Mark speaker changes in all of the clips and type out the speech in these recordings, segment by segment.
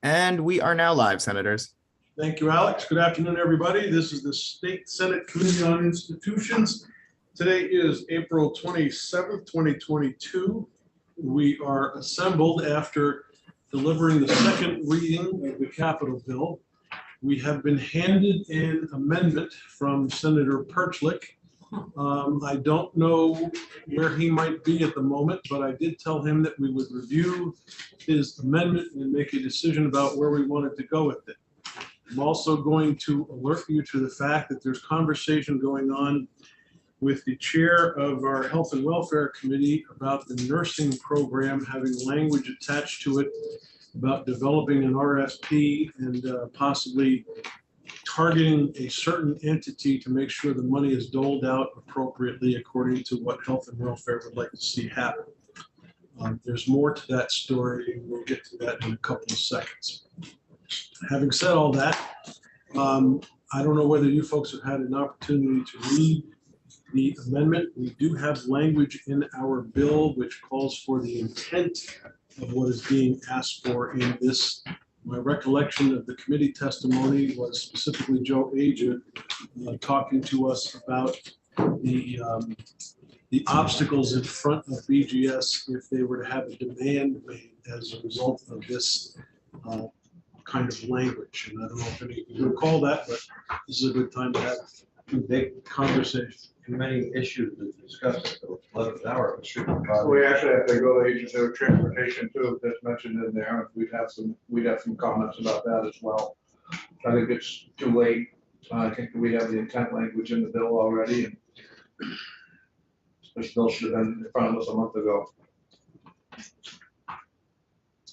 Speaker 1: And we are now live, Senators.
Speaker 2: Thank you, Alex. Good afternoon, everybody. This is the State Senate Committee on Institutions. Today is April 27th, 2022. We are assembled after delivering the second reading of the Capitol bill. We have been handed an amendment from Senator Perchlik. I don't know where he might be at the moment, but I did tell him that we would review his amendment and make a decision about where we wanted to go with it. I'm also going to alert you to the fact that there's conversation going on with the chair of our Health and Welfare Committee about the nursing program having language attached to it about developing an RFP and possibly targeting a certain entity to make sure the money is doled out appropriately according to what Health and Welfare would like to see happen. There's more to that story. We'll get to that in a couple of seconds. Having said all that, I don't know whether you folks have had an opportunity to read the amendment. We do have language in our bill which calls for the intent of what is being asked for in this. My recollection of the committee testimony was specifically Joe Agent talking to us about the obstacles in front of BGS if they were to have a demand made as a result of this kind of language. And I don't know if any of you recall that, but this is a good time to have a big conversation.
Speaker 3: Many issues to discuss at the 11th hour.
Speaker 4: We actually have to go to agency of transportation too, that's mentioned in there. We'd have some comments about that as well. I think it's too late. I think we have the intent language in the bill already, and this bill should have been in front of us a month ago.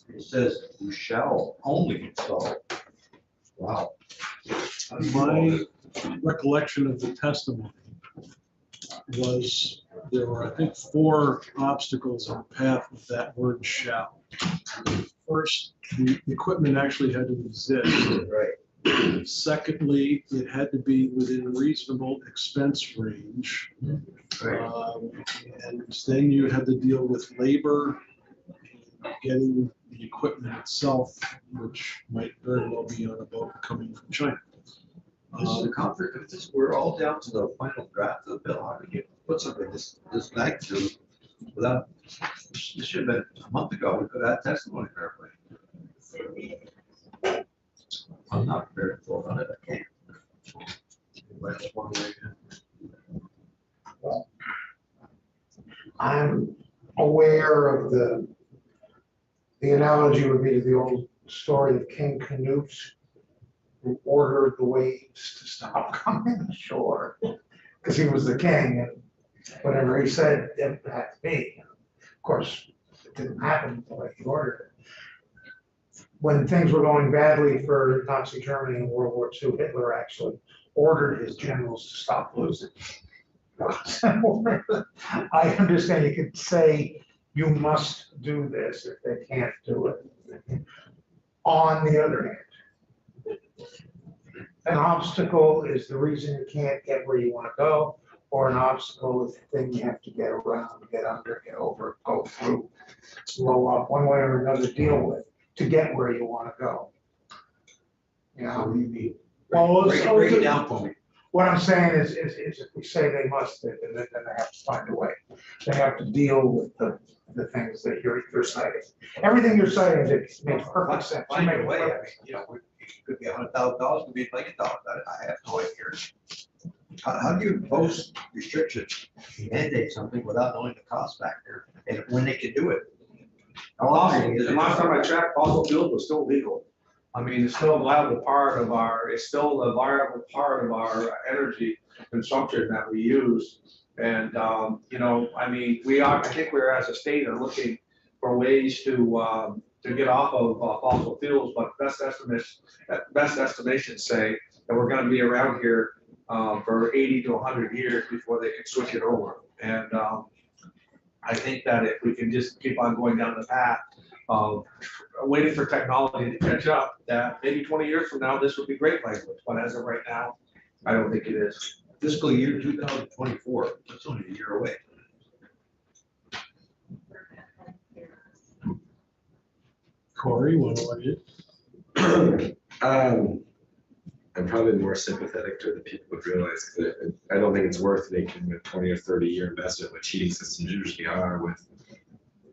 Speaker 3: It says you shall only install. Wow.
Speaker 2: My recollection of the testimony was there were, I think, 4 obstacles in the path of that word shall. First, the equipment actually had to exist.
Speaker 3: Right.
Speaker 2: Secondly, it had to be within reasonable expense range.
Speaker 3: Right.
Speaker 2: And then you had to deal with labor, getting the equipment itself, which might very well be on a boat coming from China.
Speaker 3: This is a comfort. If this, we're all down to the final draft of the bill. How could you put something this magnitude without? This should have been a month ago. We could have had testimony carefully. I'm not prepared to vote on it. I can't. Anybody else want to weigh in?
Speaker 5: I'm aware of the analogy would be to the old story of King Canute, who ordered the waves to stop coming ashore because he was the king, and whatever he said, it had to be. Of course, it didn't happen the way he ordered it. When things were going badly for Nazi Germany in World War II, Hitler actually ordered his generals to stop losing. I understand you could say you must do this if they can't do it. On the other hand, an obstacle is the reason you can't get where you want to go, or an obstacle is the thing you have to get around, get under, get over, go through, blow up, one way or another, deal with to get where you want to go. You know, well,
Speaker 3: break it down for me.
Speaker 5: what I'm saying is if we say they must, then they have to find a way. They have to deal with the things that you're citing. Everything you're citing makes perfect sense.
Speaker 3: Find a way. I mean, you know, it could be $100,000, could be $1 million. I have no idea. How do you impose restrictions, mandate something without knowing the cost factor and when they can do it? How long is it?
Speaker 4: The last time I checked, fossil fuels was still legal. I mean, it's still a viable part of our, energy consumption that we use. And, you know, I mean, I think we're as a state are looking for ways to get off of fossil fuels, but best estimations say that we're going to be around here for 80 to 100 years before they can switch it over. And I think that if we can just keep on going down the path of waiting for technology to catch up, that maybe 20 years from now, this would be great language. But as of right now, I don't think it is.
Speaker 3: Fiscal year 2024, that's only a year away.
Speaker 2: Corey, what do I do?
Speaker 6: I'm probably more sympathetic to the people would realize that I don't think it's worth making a 20 or 30-year investment, which heating systems usually are with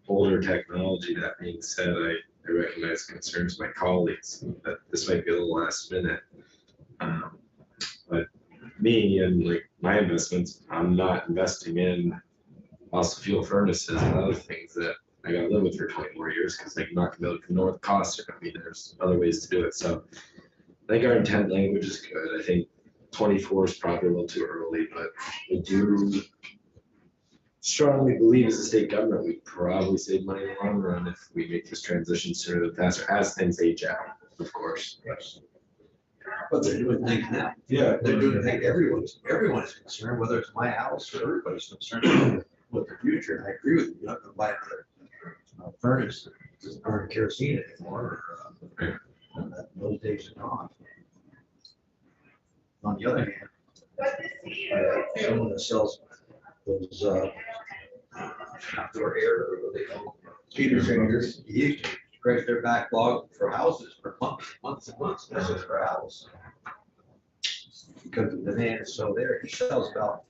Speaker 6: older technology. That being said, I recognize concerns of my colleagues that this might be a little last minute. But me and like my investments, I'm not investing in fossil fuel furnaces and other things that I gotta live with for 20 more years because I'm not gonna be able to know what the costs are gonna be. There's other ways to do it. So I think our intent language is good. I think 24 is probably a little too early, but we do strongly believe as a state government, we probably save money in the long run if we make this transition sooner than faster, as things age out, of course.
Speaker 3: Yes. But they're doing things now.
Speaker 6: Yeah.
Speaker 3: They're doing things, everyone's concerned, whether it's my house or everybody's concerned with the future. And I agree with you, you're not gonna buy another furnace that doesn't burn kerosene anymore. Those days are gone. On the other hand, someone that sells those outdoor air, or what they call heat exchangers, you scratch their backlog for houses for months and months, that's just for a house. Because the demand is so there, he sells about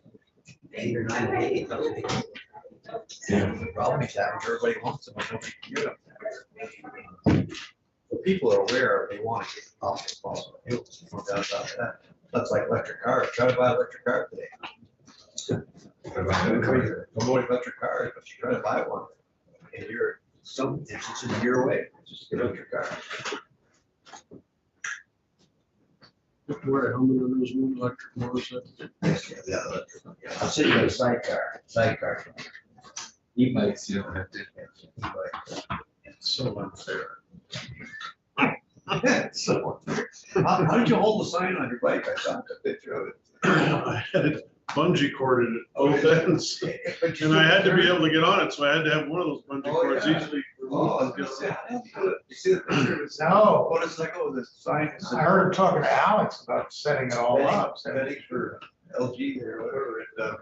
Speaker 3: 8 or 9 a day, doesn't he?
Speaker 6: Yeah.
Speaker 3: The problem he's having, everybody wants them, but nobody can get them. The people are aware, they want to get off the fossil fuels, no doubt about that. That's like electric cars, try to buy an electric car today. Promoting electric cars, but you try to buy one, and you're some instances a year away, just get an electric car.
Speaker 2: Wear a helmet on those new electric motorcycles.
Speaker 3: Yeah, I'm sitting in a sidecar.
Speaker 6: E-bikes, you don't have to.
Speaker 2: It's so unfair.
Speaker 3: So, how did you hold the sign on your bike? I saw a picture of it.
Speaker 2: I had it bungee corded at both ends, and I had to be able to get on it, so I had to have one of those bungee
Speaker 3: Oh,
Speaker 2: cords
Speaker 3: yeah.
Speaker 2: easily
Speaker 3: Oh, I was
Speaker 2: removed.
Speaker 3: gonna say, how did you do it? You see the picture of it?
Speaker 5: No.
Speaker 3: Motorcycle with a sign. that says-
Speaker 5: I heard him talking to Alex about setting it all up.
Speaker 3: Betting for LG there or whatever, and I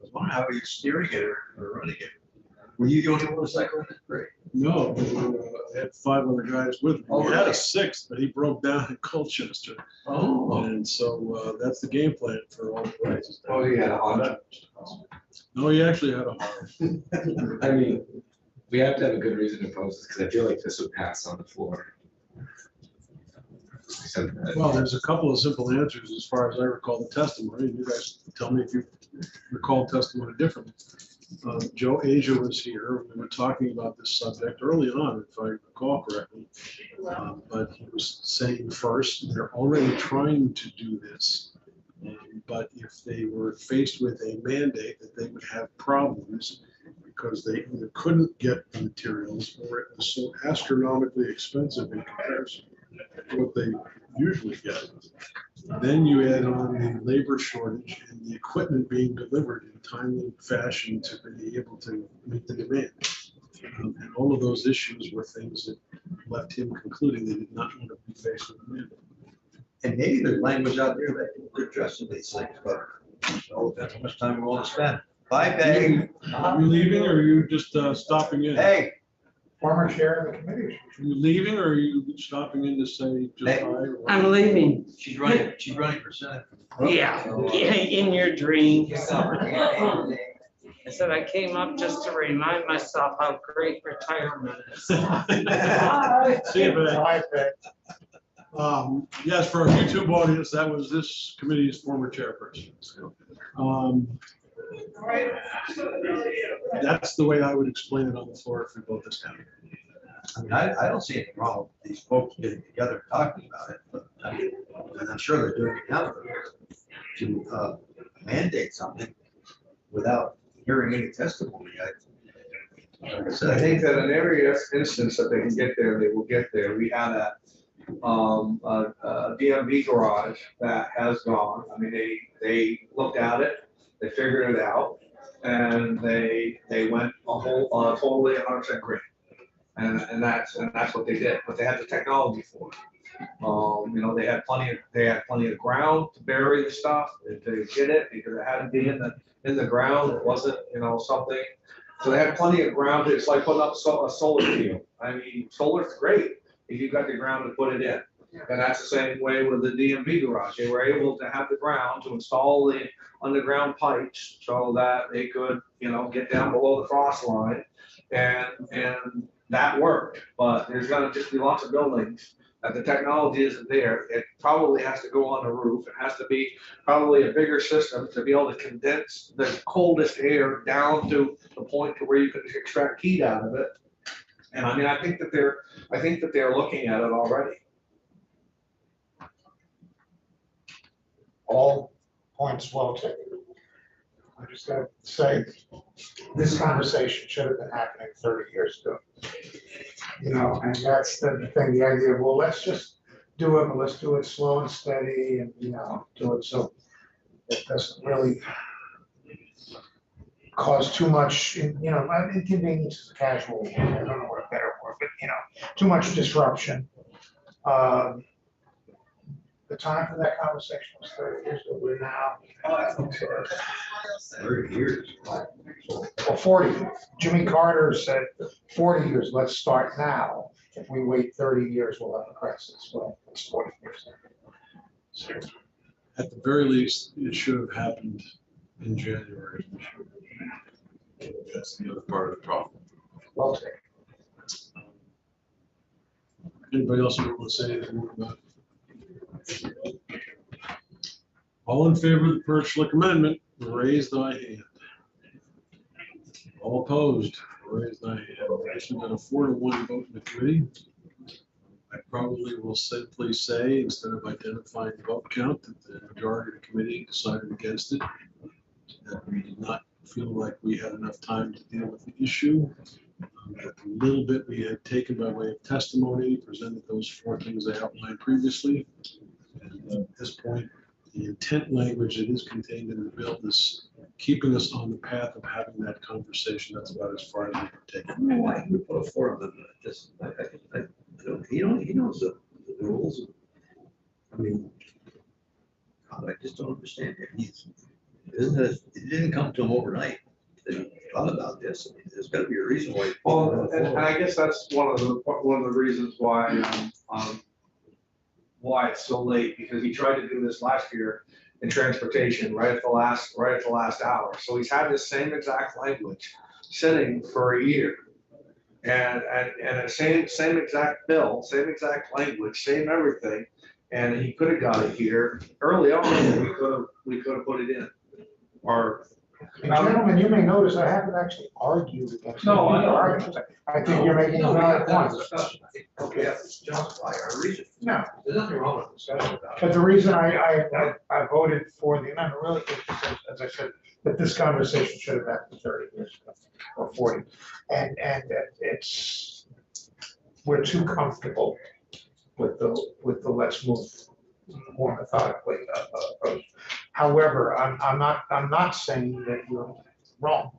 Speaker 3: was wondering how you're steering it or running it. Were you the only motorcycle in this break?
Speaker 2: No, I had 5 other guys with me.
Speaker 3: Oh,
Speaker 2: We had
Speaker 3: really?
Speaker 2: a 6th, but he broke down in Colchester,
Speaker 3: Oh.
Speaker 2: and so that's the game plan for all the races.
Speaker 4: Oh, you had a Honda?
Speaker 2: No, he actually had a Honda.
Speaker 6: I mean, we have to have a good reason to oppose this, because I feel like this would pass on the floor. Except that-
Speaker 2: Well, there's a couple of simple answers as far as I recall the testimony, and you guys tell me if you recall testimony differently. Joe Asia was here, we were talking about this subject early on, if I recall correctly. But he was saying first, they're already trying to do this. But if they were faced with a mandate, that they would have problems because they either couldn't get the materials or it was so astronomically expensive in comparison to what they usually get. Then you add on the labor shortage and the equipment being delivered in timely fashion to be able to meet the demand. And all of those issues were things that left him concluding they did not want to be faced with a mandate.
Speaker 3: And maybe there's language out there that could address some of these things, but oh, that's how much time we want to spend. Bye, Peg.
Speaker 2: Are you leaving or are you just stopping in? Are
Speaker 3: Hey,
Speaker 5: Former chair of the committee.
Speaker 2: you leaving or are you stopping in to say just
Speaker 3: Hey.
Speaker 2: hi? or what?
Speaker 7: I'm leaving.
Speaker 3: she's running for senate.
Speaker 7: Yeah, yeah, in your dreams.
Speaker 3: Yeah.
Speaker 7: I said I came up just to remind myself how great retirement is.
Speaker 2: See you, man.
Speaker 5: Bye, Peg.
Speaker 2: Yes, for our YouTube audience, that was this committee's former chairperson. That's the way I would explain it on the floor if we vote this down.
Speaker 3: I mean, I don't see anything wrong with these folks getting together and talking about it, but I mean, and I'm sure they're doing it now to mandate something without hearing any testimony. Like I said,
Speaker 4: I think that in every instance that they can get there, they will get there. We had a DMV garage that has gone. I mean, they looked at it, they figured it out, and they went totally 100% green. And that's what they did, but they had the technology for it. They had plenty of ground to bury the stuff. If they did it, because it had to be in the ground. It wasn't, something. So they had plenty of ground. It's like putting up a solar field. I mean, solar's great. if you got the ground to put it in. And that's the same way with the DMV garage. They were able to have the ground to install the underground pipes so that they could, get down below the frost line. And that worked, but there's gonna just be lots of buildings that the technology isn't there. It probably has to go on the roof. It has to be probably a bigger system to be able to condense the coldest air down to the point to where you can extract heat out of it. And I mean, I think that they're looking at it already.
Speaker 5: All points well taken. I just gotta say, this conversation should have been happening 30 years ago. And that's the thing, the idea of, well, let's just do it, but let's do it slow and steady and, do it so it doesn't really cause too much, inconvenience is a casual, I don't know what a better word, but, too much disruption. The time for that conversation was 30 years ago, we're now.
Speaker 3: 30 years.
Speaker 5: Well, 40. Jimmy Carter said 40 years, let's start now. If we wait 30 years, we'll have a crisis. Well, it's 40 years. So,
Speaker 2: At the very least, it should have happened in January. That's the other part of the problem.
Speaker 5: well taken.
Speaker 2: Anybody else want to say anything more about it? All in favor of the Perch Liquor Amendment, raise thy hand. All opposed, raise thy hand. This has been a 4-to-1 vote in the committee. I probably will simply say, instead of identifying the vote count, that the majority of the committee decided against it. That we did not feel like we had enough time to deal with the issue. That the little bit we had taken by way of testimony presented those 4 things I outlined previously. And at this point, the intent language that is contained in the bill is keeping us on the path of having that conversation. That's about as far as we can take
Speaker 3: I don't know why he would put a forum in this. He knows the rules. I mean, God, I just don't understand it. It didn't come to him overnight that he thought about this. I mean, there's got to be a reason why.
Speaker 4: Well, and I guess that's one of the reasons why it's so late, because he tried to do this last year in transportation right at the last hour. So he's had this same exact language sitting for a year. And the same exact bill, same exact language, same everything. And he could have got it here early on. We could have put it in. Or
Speaker 5: Gentlemen, you may notice I haven't actually argued against.
Speaker 4: No, I know.
Speaker 5: Arguments. I think you're making a valid point.
Speaker 3: Okay, that's justify our reason.
Speaker 5: No,
Speaker 3: There's nothing wrong with discussion about it.
Speaker 5: but the reason I voted for the amendment really is because, as I said, that this conversation should have happened 30 years ago or 40. And it's, we're too comfortable with the let's move more methodically approach. However, I'm not saying that you're wrong,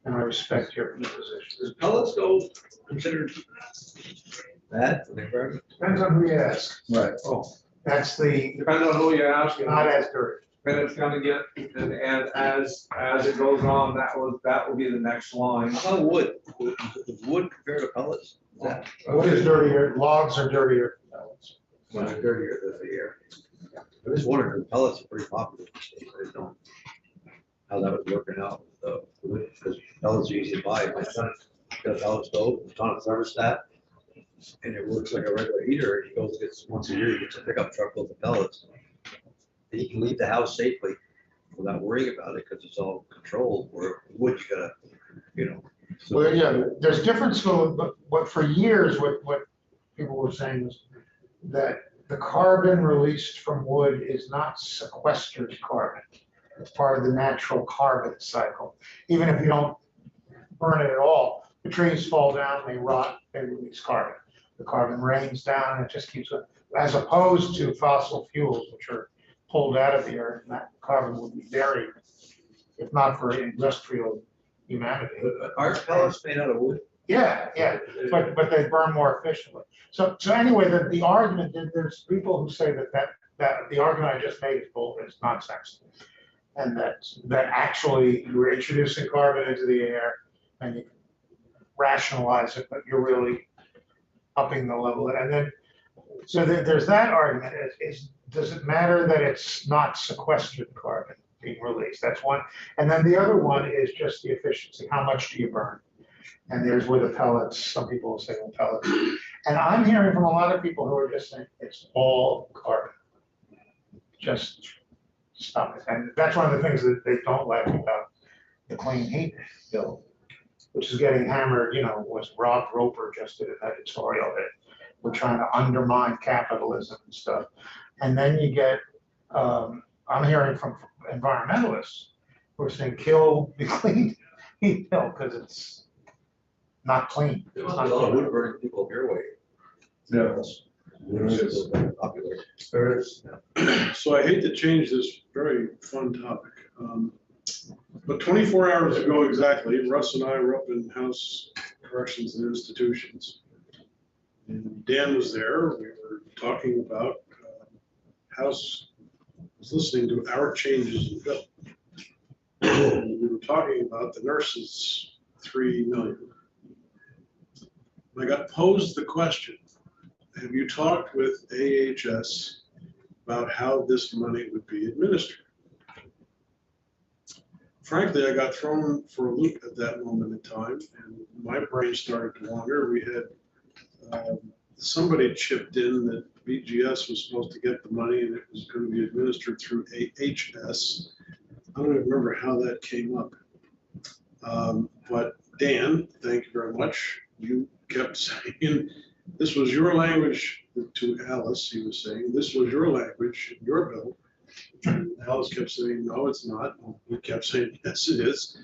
Speaker 5: and I respect your position.
Speaker 3: Does pellets go considered bad for the environment?
Speaker 5: Depends on who you ask.
Speaker 3: Right.
Speaker 5: Oh, that's the,
Speaker 4: depending on who you're asking.
Speaker 5: not as dirty.
Speaker 4: And it's gonna get, and as it goes on, that will be the next line.
Speaker 3: How about wood? Is wood compared to pellets? Is that
Speaker 5: What is dirtier? Logs are dirtier than pellets.
Speaker 3: much dirtier than the air? I was wondering, because pellets are pretty popular in the state. I didn't know how that was working out with the wood, because pellets are easy to buy. My son got a pellet stove, it's on a thermostat, and it works like a regular heater, and he goes, gets once a year, he gets a pickup truck full of pellets. And he can leave the house safely without worrying about it, because it's all controlled, where wood, you gotta, so-
Speaker 5: Well, yeah, there's difference, but for years, what people were saying was that the carbon released from wood is not sequestered carbon. It's part of the natural carbon cycle. Even if you don't burn it at all, the trees fall down, they rot, they release carbon. The carbon rains down, it just keeps, as opposed to fossil fuels, which are pulled out of the earth, and that carbon would be buried, if not for industrial humanity.
Speaker 3: Are pellets made out of wood?
Speaker 5: Yeah, but they burn more efficiently. So anyway, the argument, there's people who say that the argument I just made is nonsense. And that actually you're introducing carbon into the air and you rationalize it, but you're really upping the level, and then, so there's that argument, does it matter that it's not sequestered carbon being released? That's one, and then the other one is just the efficiency, how much do you burn? And there's where the pellets, some people will say, well, pellets, and I'm hearing from a lot of people who are just saying, it's all carbon. Just stop it, and that's one of the things that they don't like about the clean heat bill, which is getting hammered, was Rob Roper just did an editorial that we're trying to undermine capitalism and stuff. And then you get, I'm hearing from environmentalists who are saying kill the clean heat bill because it's not clean.
Speaker 3: There's
Speaker 5: It's
Speaker 3: a
Speaker 5: not
Speaker 3: lot of
Speaker 5: clean.
Speaker 3: wood burning people your way.
Speaker 2: Yes.
Speaker 3: Wood is popular.
Speaker 5: There is.
Speaker 2: So I hate to change this very fun topic. But 24 hours ago exactly, Russ and I were up in House Corrections and Institutions. And Dan was there. We were talking about House was listening to our changes in bill. And we were talking about the nurses, 3 million. I got posed the question, have you talked with AHS about how this money would be administered? Frankly, I got thrown for a loop at that moment in time, and my brain started to wander. We had somebody chipped in that BGS was supposed to get the money and it was going to be administered through AHS. I don't even remember how that came up. But Dan, thank you very much. You kept saying, this was your language to Alice, he was saying, this was your language in your bill. And Alice kept saying, no, it's not. He kept saying, yes, it is.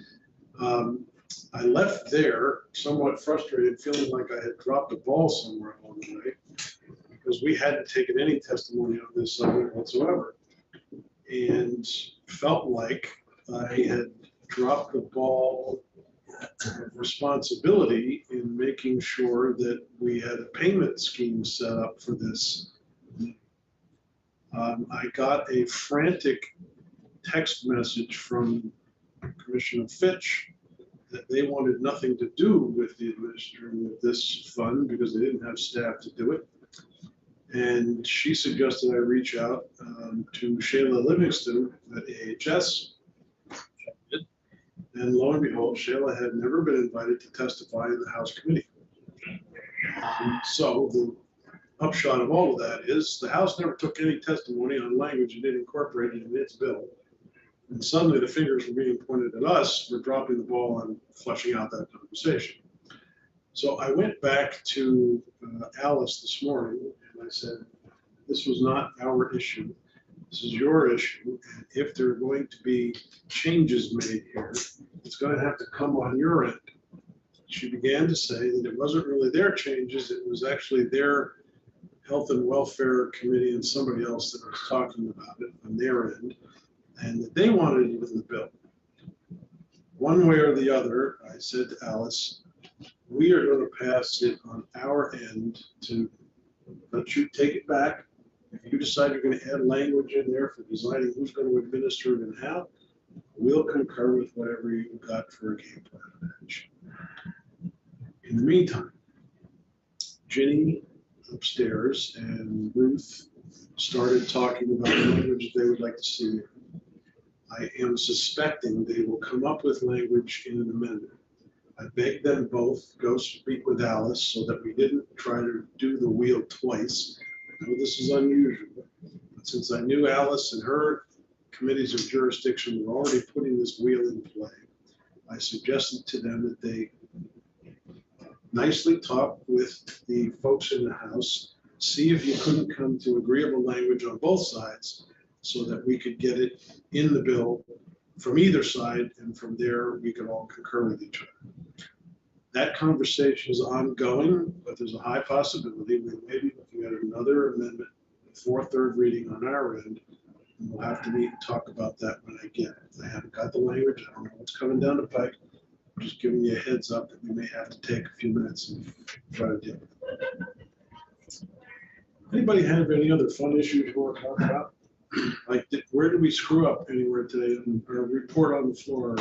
Speaker 2: I left there somewhat frustrated, feeling like I had dropped a ball somewhere along the way, because we hadn't taken any testimony on this subject whatsoever. And felt like I had dropped the ball of responsibility in making sure that we had a payment scheme set up for this. I got a frantic text message from Commissioner Fitch that they wanted nothing to do with the administering of this fund because they didn't have staff to do it. And she suggested I reach out to Shayla Livingston at AHS. And lo and behold, Shayla had never been invited to testify in the House committee. So the upshot of all of that is the House never took any testimony on language it incorporated in its bill. And suddenly the fingers were being pointed at us for dropping the ball on flushing out that conversation. So I went back to Alice this morning and I said, this was not our issue. This is your issue. And if there are going to be changes made here, it's going to have to come on your end. She began to say that it wasn't really their changes, it was actually their Health and Welfare Committee and somebody else that was talking about it on their end, and that they wanted it in the bill. One way or the other, I said to Alice, we are going to pass it on our end to let you take it back. If you decide you're going to add language in there for designing who's going to administer it and how, we'll concur with whatever you got for a game plan match. In the meantime, Ginny upstairs and Ruth started talking about the language they would like to see. I am suspecting they will come up with language in an amendment. I begged them both go speak with Alice so that we didn't try to do the wheel twice. I know this is unusual, but since I knew Alice and her committees of jurisdiction were already putting this wheel in play, I suggested to them that they nicely talk with the folks in the House, see if you couldn't come to agreeable language on both sides so that we could get it in the bill from either side, and from there we could all concur with each other. That conversation is ongoing, but there's a high possibility we may be looking at another amendment for third reading on our end. And we'll have to meet and talk about that when I get it. I haven't got the language. I don't know what's coming down the pike. I'm just giving you a heads up that we may have to take a few minutes and try to deal with it. Anybody have any other fun issues you want to talk about? Like, where did we screw up anywhere today? Our report on the floor.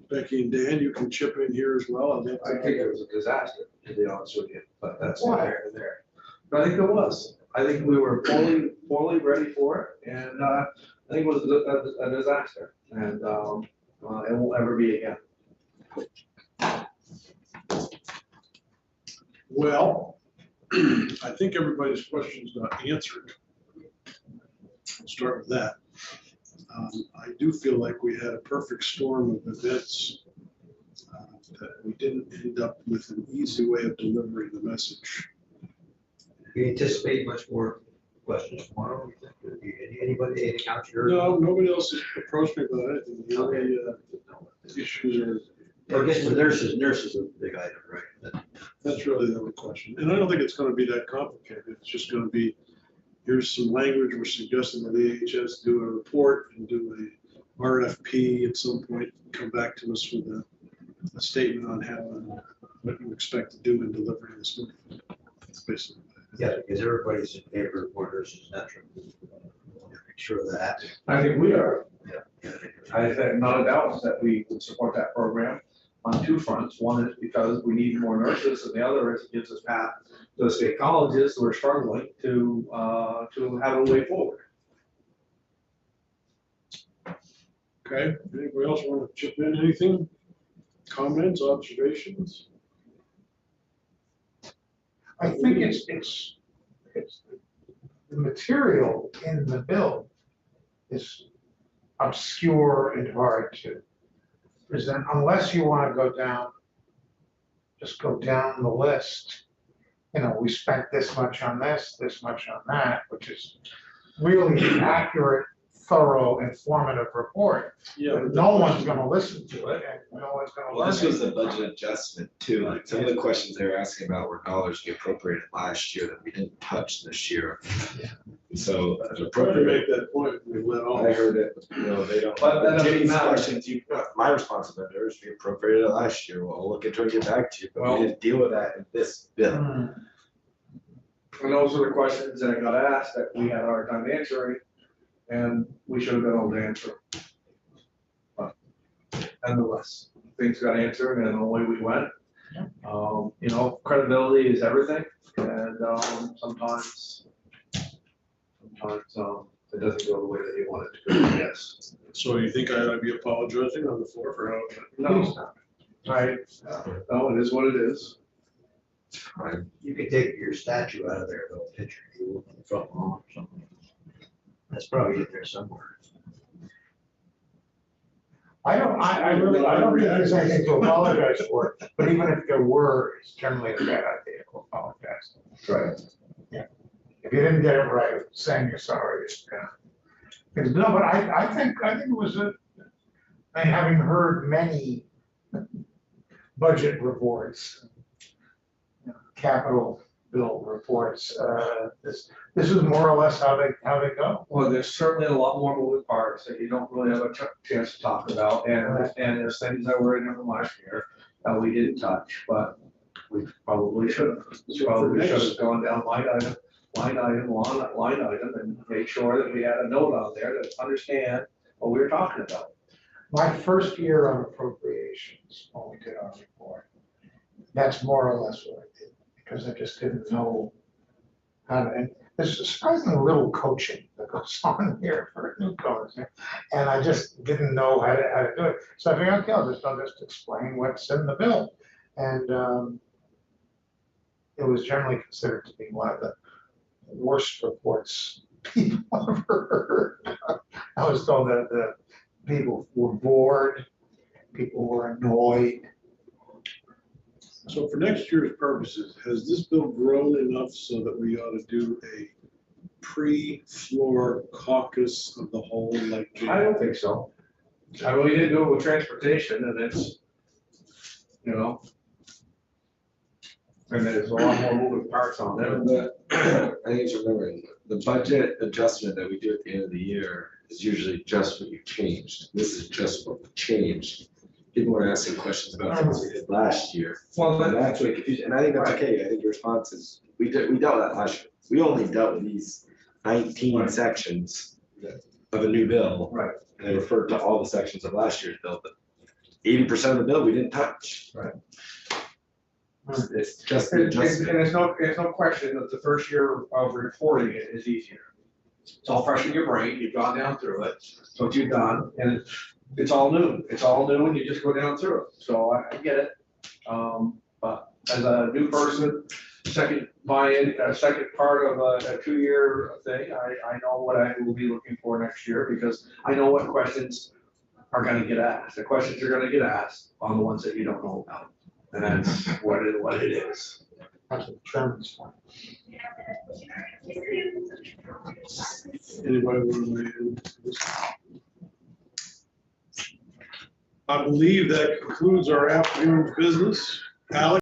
Speaker 2: Becky and Dan, you can chip in here as well.
Speaker 4: I think it was a disaster, to be honest with you, but that's
Speaker 5: Why?
Speaker 4: neither here nor there. But I think it was. I think we were fully ready for it, and I think it was a disaster, and it won't ever be again.
Speaker 2: Well, I think everybody's questions got answered. I'll start with that. I do feel like we had a perfect storm of events that we didn't end up with an easy way of delivering the message.
Speaker 3: You anticipate much more questions tomorrow? You think? Anybody, anything out here?
Speaker 2: No, nobody else has approached me about anything. The only issues are.
Speaker 3: I guess the nurses are the big item, right?
Speaker 2: That's really the only question. And I don't think it's gonna be that complicated. It's just gonna be, here's some language, we're suggesting that the AHS do a report and do a RFP at some point, come back to us with a statement on how, what you expect to do in delivering this movie. That's basically what it is.
Speaker 3: Yeah, because everybody's in favor of more nurses, naturally. Make sure of that.
Speaker 4: I think we are.
Speaker 3: Yeah.
Speaker 4: I think not a doubt that we would support that program on two fronts. One is because we need more nurses, and the other is it gives us path to the state colleges who are struggling to have a way forward.
Speaker 2: Okay, anybody else want to chip in anything? Comments, observations?
Speaker 5: I think it's the material in the bill is obscure and hard to present, unless you want to go down, just go down the list. You know, we spent this much on this much on that, which is really an accurate, thorough, informative report.
Speaker 2: Yeah.
Speaker 5: But no one's gonna listen to it, and no one's gonna
Speaker 6: Well,
Speaker 5: learn
Speaker 6: this was
Speaker 5: it.
Speaker 6: a budget adjustment too. Like some of the questions they were asking about were dollars we appropriated last year that we didn't touch this year. So
Speaker 2: I
Speaker 6: as
Speaker 2: tried to
Speaker 6: appropriate,
Speaker 2: make that point, we let off.
Speaker 6: I heard it, they don't.
Speaker 4: But that doesn't
Speaker 6: Jimmy's
Speaker 4: matter.
Speaker 6: questions, my responsibility is we appropriated it last year. Well, we'll look into it and get back to you, but
Speaker 4: Well-
Speaker 6: we didn't deal with that in this bill.
Speaker 4: And those are the questions that got asked that we had a hard time answering, and we should have been able to answer. But nonetheless, things got answered and away we went. You know, credibility is everything, and sometimes it doesn't go the way that you want it to go, yes.
Speaker 2: So you think I ought to be apologizing on the floor for how?
Speaker 4: No, no, it is what it is.
Speaker 6: Fine.
Speaker 3: You could take your statue out of there, though, picture you on the front lawn or something. That's probably in there somewhere.
Speaker 5: I really don't think there's anything to apologize for, but even if there were, it's generally a bad idea to apologize.
Speaker 4: Right.
Speaker 5: If you didn't get it right, saying you're sorry is kind of. No, but I think it was I mean, having heard many budget reports, you know, capital bill reports, this is more or less how they go.
Speaker 4: Well, there's certainly a lot more moving parts that you don't really have a chance to talk about, and there's things that were in there from last year that we didn't touch, but we probably should have. Probably should have gone down line item, and made sure that we had a note on there to understand what we were talking about.
Speaker 5: My first year on appropriations, when we did our report, that's more or less what I did, because I just didn't know how to, and there's surprisingly little coaching that goes on here for newcomers, and I just didn't know how to do it. So I figured, okay, I'll just explain what's in the bill. And it was generally considered to be one of the worst reports people ever heard. I was told that the people were bored, people were annoyed.
Speaker 2: So for next year's purposes, has this bill grown enough so that we ought to do a pre-floor caucus of the whole, like?
Speaker 4: I don't think so. I mean, we didn't do it with transportation, and it's, you know, and there's a lot more moving parts on there.
Speaker 6: I think it's remembering, the budget adjustment that we do at the end of the year is usually just what you changed. This is just what we changed. People were asking questions about things we did last year.
Speaker 4: Well,
Speaker 6: And that's what confused, and I think that's okay. I think your response is, we dealt with that last year. We only dealt with these 19
Speaker 4: Right.
Speaker 6: sections of a new bill.
Speaker 4: Right.
Speaker 6: And they referred to all the sections of last year's bill, but 80% of the bill we didn't touch.
Speaker 3: Right.
Speaker 6: It's just
Speaker 4: And
Speaker 6: an adjustment.
Speaker 4: there's no question that the first year of reporting it is easier. It's all fresh in your brain, you've gone down through it, it's what you've done, and it's all new. It's all new and you just go down through it, so I get it. But as a new person, second buy-in, second part of a 2-year thing, I know what I will be looking for next year, because I know what questions are gonna get asked. The questions are gonna get asked on the ones that you don't know about, and that's what it is.
Speaker 5: That's what the chairman's for.
Speaker 2: Anybody want to weigh in? I believe that concludes our afternoon's business. Alex?